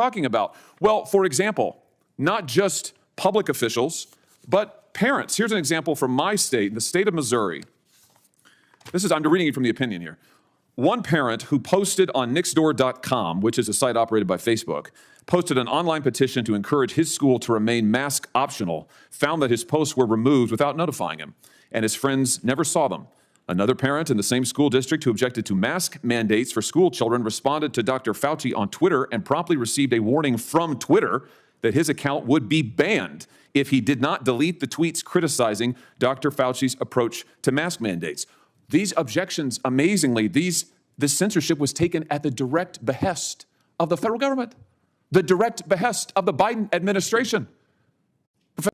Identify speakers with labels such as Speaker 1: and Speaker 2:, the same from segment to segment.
Speaker 1: talking about? Well, for example, not just public officials, but parents. Here's an example from my state, the state of Missouri. I'm reading it from the opinion here. One parent who posted on nextdoor.com, which is a site operated by Facebook, posted an online petition to encourage his school to remain mask optional, found that his posts were removed without notifying him, and his friends never saw them. Another parent in the same school district who objected to mask mandates for school children responded to Dr. Fauci on Twitter and promptly received a warning from Twitter that his account would be banned if he did not delete the tweets criticizing Dr. Fauci's approach to mask mandates. These objections, amazingly, this censorship was taken at the direct behest of the federal government, the direct behest of the Biden administration.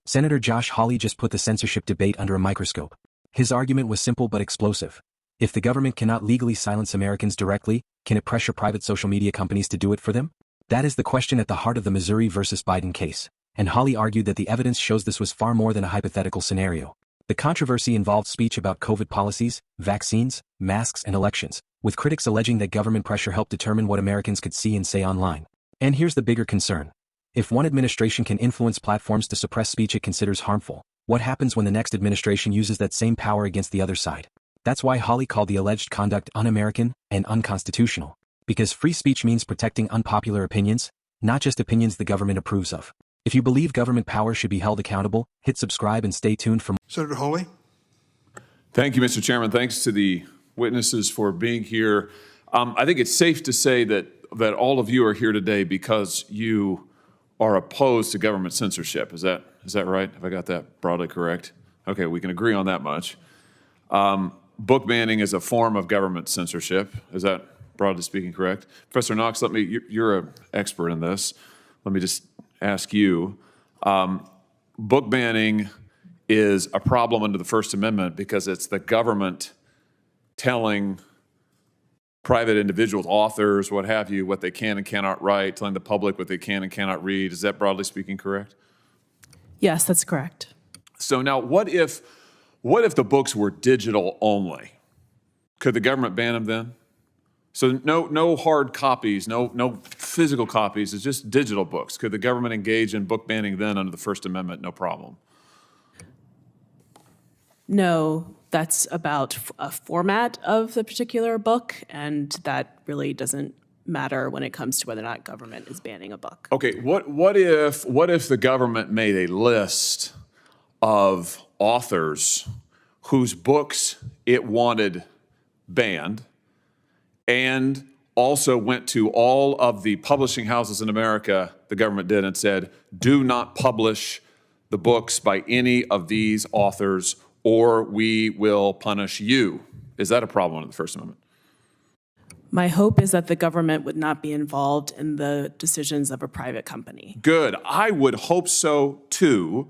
Speaker 2: Senator Josh Hawley just put the censorship debate under a microscope. His argument was simple but explosive. If the government cannot legally silence Americans directly, can it pressure private social media companies to do it for them? That is the question at the heart of the Missouri versus Biden case, and Hawley argued that the evidence shows this was far more than a hypothetical scenario. The controversy involved speech about COVID policies, vaccines, masks, and elections, with critics alleging that government pressure helped determine what Americans could see and say online. And here's the bigger concern. If one administration can influence platforms to suppress speech it considers harmful, what happens when the next administration uses that same power against the other side? That's why Hawley called the alleged conduct un-American and unconstitutional. Because free speech means protecting unpopular opinions, not just opinions the government approves of. If you believe government power should be held accountable, hit subscribe and stay tuned for more.
Speaker 3: Senator Hawley.
Speaker 1: Thank you, Mr. Chairman. Thanks to the witnesses for being here. I think it's safe to say that all of you are here today because you are opposed to government censorship. Is that right? Have I got that broadly correct? Okay, we can agree on that much. Book banning is a form of government censorship. Is that, broadly speaking, correct? Professor Knox, you're an expert in this. Let me just ask you. Book banning is a problem under the First Amendment because it's the government telling private individuals, authors, what have you, what they can and cannot write, telling the public what they can and cannot read. Is that, broadly speaking, correct?
Speaker 4: Yes, that's correct.
Speaker 1: So now what if the books were digital only? Could the government ban them then? So no hard copies, no physical copies, it's just digital books. Could the government engage in book banning then under the First Amendment? No problem.
Speaker 4: No, that's about a format of the particular book, and that really doesn't matter when it comes to whether or not government is banning a book.
Speaker 1: Okay, what if the government made a list of authors whose books it wanted banned, and also went to all of the publishing houses in America, the government did, and said, do not publish the books by any of these authors or we will punish you? Is that a problem under the First Amendment?
Speaker 4: My hope is that the government would not be involved in the decisions of a private company.
Speaker 1: Good. I would hope so too,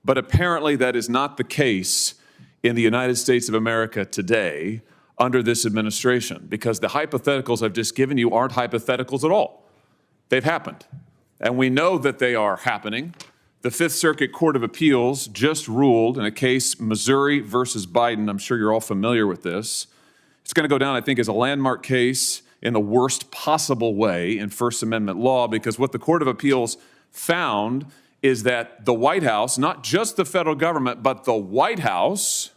Speaker 1: but apparently that is not the case in the United States of America today under this administration, because the hypotheticals I've just given you aren't hypotheticals at all. They've happened, and we know that they are happening. The Fifth Circuit Court of Appeals just ruled in a case, Missouri versus Biden. I'm sure you're all familiar with this. It's going to go down, I think, as a landmark case in the worst possible way in First Amendment law, because what the Court of Appeals found is that the White House, not just the federal government, but the White House,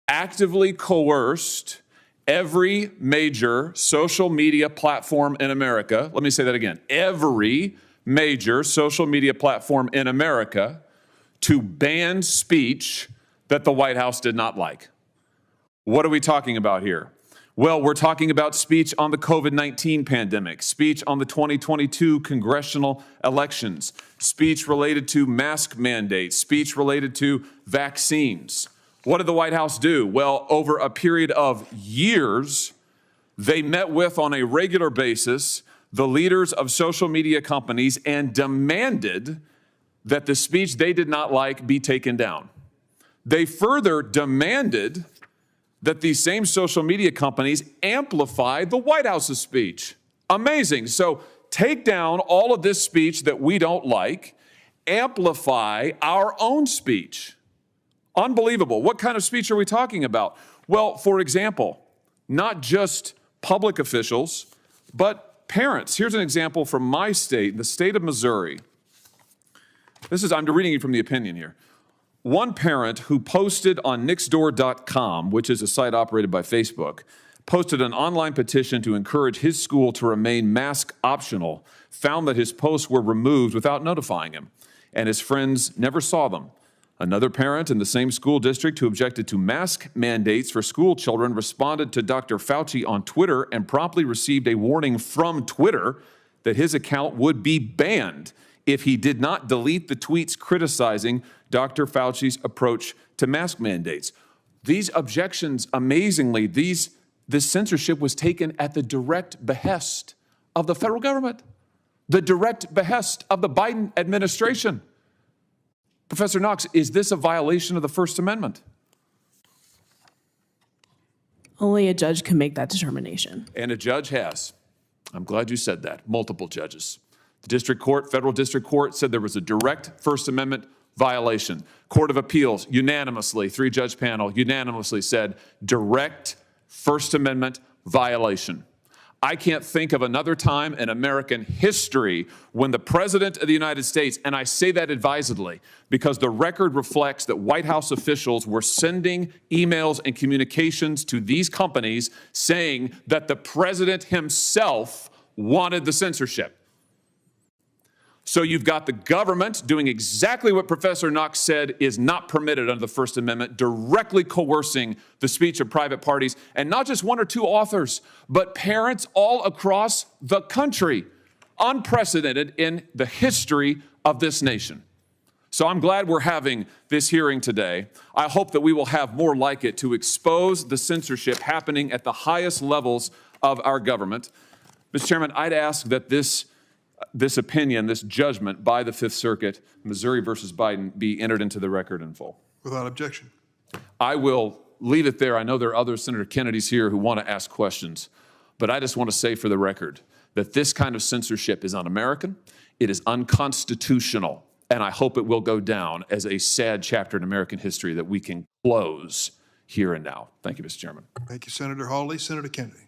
Speaker 1: actively coerced every major social media platform in America. Let me say that again. Every major social media platform in America to ban speech that the White House did not like. What are we talking about here? Well, we're talking about speech on the COVID-19 pandemic, speech on the 2022 congressional elections, speech related to mask mandates, speech related to vaccines. What did the White House do? Well, over a period of years, they met with on a regular basis the leaders of social media companies and demanded that the speech they did not like be taken down. They further demanded that these same social media companies amplify the White House's speech. Amazing. So take down all of this speech that we don't like, amplify our own speech. Unbelievable. What kind of speech are we talking about? Well, for example, not just public officials, but parents, here's an example from my state, the state of Missouri. I'm reading you from the opinion here. One parent who posted on nixdoor.com, which is a site operated by Facebook, posted an online petition to encourage his school to remain mask optional, found that his posts were removed without notifying him, and his friends never saw them. Another parent in the same school district who objected to mask mandates for school children responded to Dr. Fauci on Twitter and promptly received a warning from Twitter that his account would be banned if he did not delete the tweets criticizing Dr. Fauci's approach to mask mandates. These objections, amazingly, this censorship was taken at the direct behest of the federal government, the direct behest of the Biden administration. Professor Knox, is this a violation of the First Amendment?
Speaker 4: Only a judge can make that determination.
Speaker 1: And a judge has. I'm glad you said that. Multiple judges. The district court, federal district court, said there was a direct First Amendment violation. Court of Appeals unanimously, 3-judge panel, unanimously said direct First Amendment violation. I can't think of another time in American history when the President of the United States, and I say that advisedly because the record reflects that White House officials were sending emails and communications to these companies saying that the President himself wanted the censorship. So you've got the government doing exactly what Professor Knox said is not permitted under the First Amendment, directly coercing the speech of private parties, and not just one or two authors, but parents all across the country, unprecedented in the history of this nation. So I'm glad we're having this hearing today. I hope that we will have more like it to expose the censorship happening at the highest levels of our government. Mr. Chairman, I'd ask that this opinion, this judgment by the Fifth Circuit, Missouri versus Biden, be entered into the record in full.
Speaker 3: Without objection.
Speaker 1: I will leave it there. I know there are other Senator Kennedys here who want to ask questions, but I just want to say for the record that this kind of censorship is un-American, it is unconstitutional, and I hope it will go down as a sad chapter in American history that we can close here and now. Thank you, Mr. Chairman.
Speaker 3: Thank you, Senator Hawley. Senator Kennedy.